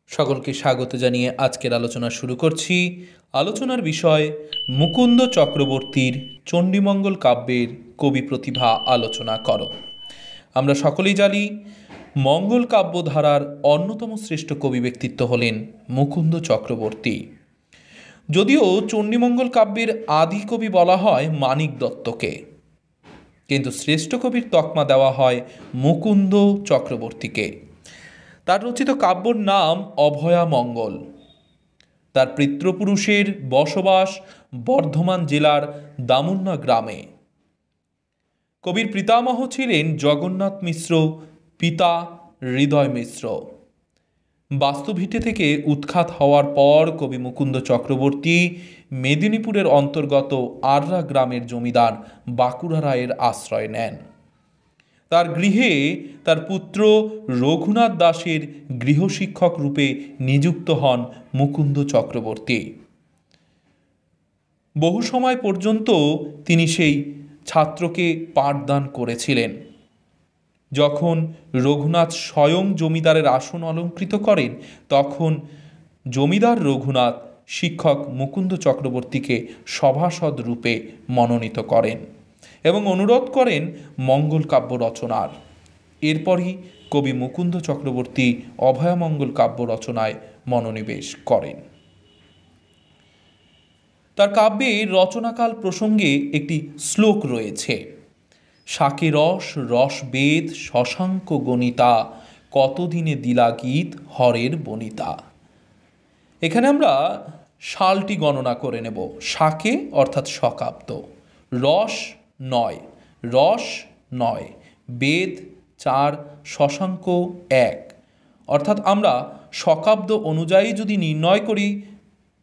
সকলকে স্বাগত জানিয়ে আজকের আলোচনা শুরু করছি। আলোচনার বিষয় মুকুন্দ চক্রবর্তীর চণ্ডীমঙ্গল কাব্যের কবি প্রতিভা আলোচনা করো। আমরা সকলেই জানি মঙ্গল কাব্য ধারার অন্যতম শ্রেষ্ঠ কবি ব্যক্তিত্ব হলেন মুকুন্দ চক্রবর্তী। যদিও চণ্ডীমঙ্গল কাব্যের আদি কবি বলা হয় মানিক দত্তকে, কিন্তু শ্রেষ্ঠ কবির তকমা দেওয়া হয় মুকুন্দ চক্রবর্তীকে। তার রচিত কাব্যর নাম অভয়া মঙ্গল। তার পিতৃপুরুষের বসবাস বর্ধমান জেলার দামুন্না গ্রামে। কবির পিতামহ ছিলেন জগন্নাথ মিশ্র, পিতা হৃদয় মিশ্র। বাস্তুভিটে থেকে উৎখাত হওয়ার পর কবি মুকুন্দ চক্রবর্তী মেদিনীপুরের অন্তর্গত আররা গ্রামের জমিদার বাঁকুড়া রায়ের আশ্রয় নেন। তার গৃহে তার পুত্র রঘুনাথ দাসের গৃহশিক্ষক রূপে নিযুক্ত হন মুকুন্দ চক্রবর্তী। বহু সময় পর্যন্ত তিনি সেই ছাত্রকে পাঠদান করেছিলেন। যখন রঘুনাথ স্বয়ং জমিদারের আসন অলঙ্কৃত করেন, তখন জমিদার রঘুনাথ শিক্ষক মুকুন্দ চক্রবর্তীকে সভাসদ রূপে মনোনীত করেন এবং অনুরোধ করেন মঙ্গল কাব্য রচনার। এরপরই কবি মুকুন্দ চক্রবর্তী অভয়ামঙ্গল কাব্য রচনায় মনোনিবেশ করেন। তার কাব্যের রচনাকাল প্রসঙ্গে একটি শ্লোক রয়েছে: শাকে রস রসবেদ শশাঙ্ক গণিতা, কতদিনে দিলা গীত হরের বনিতা। এখানে আমরা সালটি গণনা করে নেব। শাকে অর্থাৎ শকাব্দ, রস 9, রস 9, বেদ 4, শশাঙ্ক 1, অর্থাৎ আমরা শকাব্দ অনুযায়ী যদি নির্ণয় করি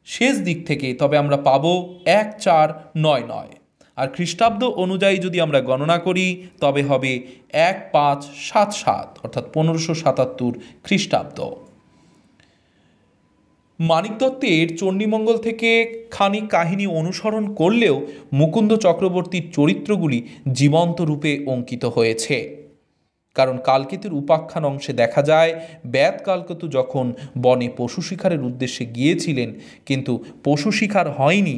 শেষ দিক থেকে, তবে আমরা পাবো 1499, আর খ্রিস্টাব্দ অনুযায়ী যদি আমরা গণনা করি তবে হবে 1577, অর্থাৎ 1577 খ্রিস্টাব্দ। মানিক দত্তের চণ্ডীমঙ্গল থেকে খানিক কাহিনী অনুসরণ করলেও মুকুন্দ চক্রবর্তীর চরিত্রগুলি জীবন্ত রূপে অঙ্কিত হয়েছে। কারণ কালকেতুর উপাখ্যান অংশে দেখা যায় ব্যাত কালকেতু যখন বনে পশু শিকারের উদ্দেশ্যে গিয়েছিলেন, কিন্তু পশু শিকার হয়নি,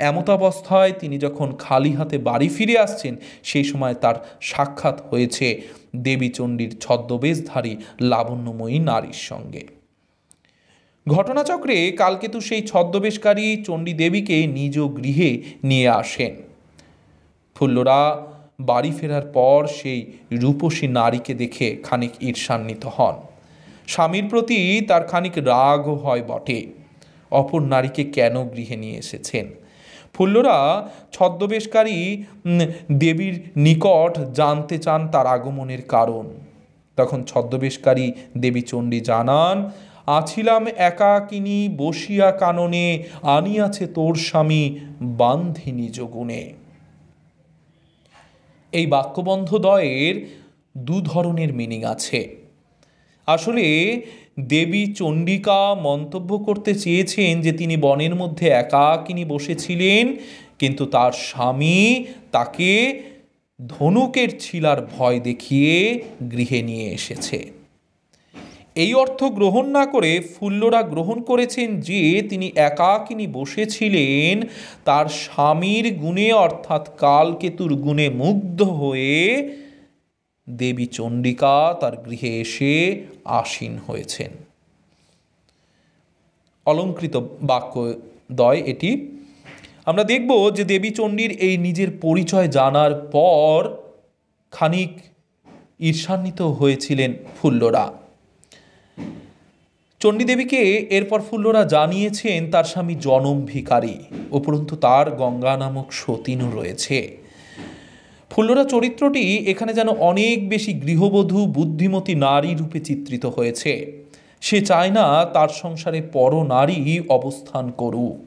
এমতাবস্থায় তিনি যখন খালি হাতে বাড়ি ফিরে আসছেন, সেই সময় তার সাক্ষাৎ হয়েছে দেবী চণ্ডীর ছদ্মবেশধারী লাবণ্যময়ী নারীর সঙ্গে। ঘটনাচক্রে কালকেতু সেই ছদ্মবেশকারী চণ্ডী দেবীকে নিজ গৃহে নিয়ে আসেন। ফুল্লরা বাড়ি ফেরার পর সেই রূপসী নারীকে দেখে খানিক ঈর্ষান্বিত হন। স্বামীর প্রতি তার খানিক রাগও হয় বটে। অপর নারীকে কেন গৃহে নিয়ে এসেছেন? ফুল্লরা ছদ্মবেশকারী দেবীর নিকট জানতে চান তার আগমনের কারণ। তখন ছদ্মবেশকারী দেবী চণ্ডী জানান, আছিলাম একাকিনী বসিয়া কাননে, আনিয়াছে তোর স্বামী বান্ধি নিজ গুণে। এই বাক্যবন্ধদ্বয়ের দু ধরনের মিনিং আছে। আসলে দেবী চণ্ডিকা মন্তব্য করতে চেয়েছেন যে তিনি বনের মধ্যে একাকিনী বসেছিলেন, কিন্তু তার স্বামী তাকে ধনুকের ছিলার ভয় দেখিয়ে গৃহে নিয়ে এসেছে। এই অর্থ গ্রহণ না করে ফুল্লরা গ্রহণ করেছেন যে তিনি একাকিনী বসেছিলেন তার স্বামীর গুণে, অর্থাৎ কালকেতুর গুণে মুগ্ধ হয়ে দেবী চণ্ডিকা তার গৃহে এসে আসীন হয়েছেন। অলঙ্কৃত বাক্যদ্বয় এটি। আমরা দেখব যে দেবী চণ্ডীর এই নিজের পরিচয় জানার পর খানিক ঈর্ষান্বিত হয়েছিলেন ফুল্লরা। চণ্ডীদেবীকে এরপর ফুল্লরা জানিয়েছেন তার স্বামী জনম ভিখারী, উপরন্তু তার গঙ্গা নামক সতীনও রয়েছে। ফুল্লরা চরিত্রটি এখানে যেন অনেক বেশি গৃহবধূ বুদ্ধিমতী নারী রূপে চিত্রিত হয়েছে। সে চায় না তার সংসারে পর নারী অবস্থান করুক।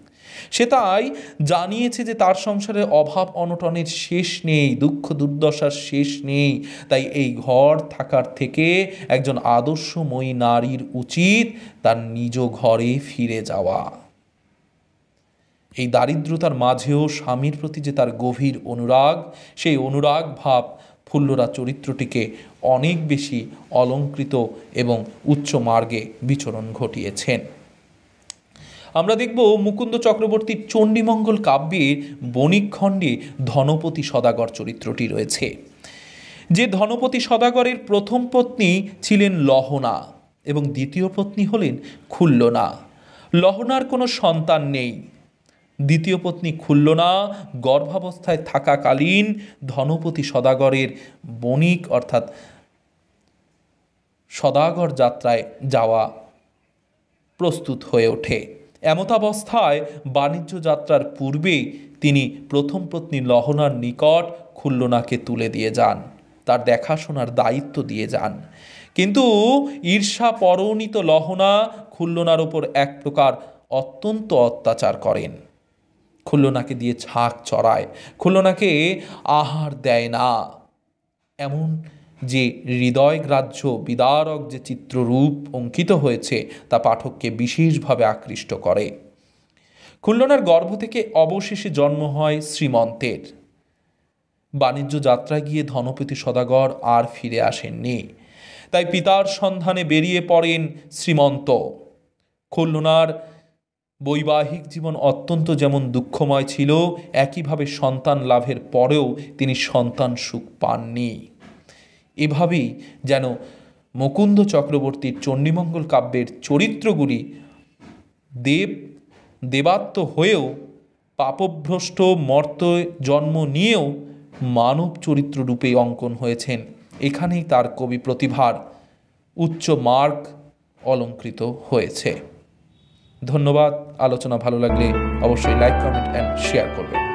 সে তাই জানিয়েছে যে তার সংসারে অভাব অনটনের শেষ নেই, দুঃখ দুর্দশার শেষ নেই। তাই এই ঘর থাকার থেকে একজন আদর্শময়ী নারীর উচিত তার নিজ ঘরে ফিরে যাওয়া। এই দারিদ্রতার মাঝেও স্বামীর প্রতি যে তার গভীর অনুরাগ, সেই অনুরাগ ভাব ফুল্লরা চরিত্রটিকে অনেক বেশি অলঙ্কৃত এবং উচ্চ মার্গে বিচরণ ঘটিয়েছেন। আমরা দেখব মুকুন্দ চক্রবর্তীর চণ্ডীমঙ্গল কাব্যের বণিক খণ্ডে ধনপতি সদাগর চরিত্রটি রয়েছে। যে ধনপতি সদাগরের প্রথম পত্নী ছিলেন লহনা এবং দ্বিতীয় পত্নী হলেন খুল্লনা। লহনার কোনো সন্তান নেই। দ্বিতীয় পত্নী খুল্লনা গর্ভাবস্থায় থাকাকালীন ধনপতি সদাগরের বণিক অর্থাৎ সদাগর যাত্রায় যাওয়া প্রস্তুত হয়ে ওঠে। এমতাবস্থায় বাণিজ্য যাত্রার পূর্বে তিনি প্রথম পত্নী লহনার নিকট খুল্লনাকে তুলে দিয়ে যান, তার দেখাশোনার দায়িত্ব দিয়ে যান। কিন্তু ঈর্ষা পরণিত লহনা খুল্লনার ওপর এক প্রকার অত্যন্ত অত্যাচার করেন। খুল্লনাকে দিয়ে ছাক চড়ায়, খুল্লনাকে আহার দেয় না। এমন যে হৃদয়গ্রাহ্য বিদারক যে চিত্ররূপ অঙ্কিত হয়েছে তা পাঠককে বিশেষভাবে আকৃষ্ট করে। খুল্লনার গর্ভ থেকে অবশেষে জন্ম হয় শ্রীমন্তের। বাণিজ্য যাত্রায় গিয়ে ধনপতি সদাগর আর ফিরে আসেননি, তাই পিতার সন্ধানে বেরিয়ে পড়েন শ্রীমন্ত। খুল্লনার বৈবাহিক জীবন অত্যন্ত যেমন দুঃখময় ছিল, একইভাবে সন্তান লাভের পরেও তিনি সন্তান সুখ পাননি। এভাবেই যেন মুকুন্দ চক্রবর্তীর চণ্ডীমঙ্গল কাব্যের চরিত্রগুলি দেবাত্ম হয়েও পাপভ্রষ্ট মর্ত জন্ম নিয়েও মানব চরিত্র রূপে অঙ্কন হয়েছেন। এখানেই তার কবি প্রতিভার উচ্চ মার্গ অলঙ্কৃত হয়েছে। ধন্যবাদ। আলোচনা ভালো লাগলে অবশ্যই লাইক, কমেন্ট অ্যান্ড শেয়ার করবেন।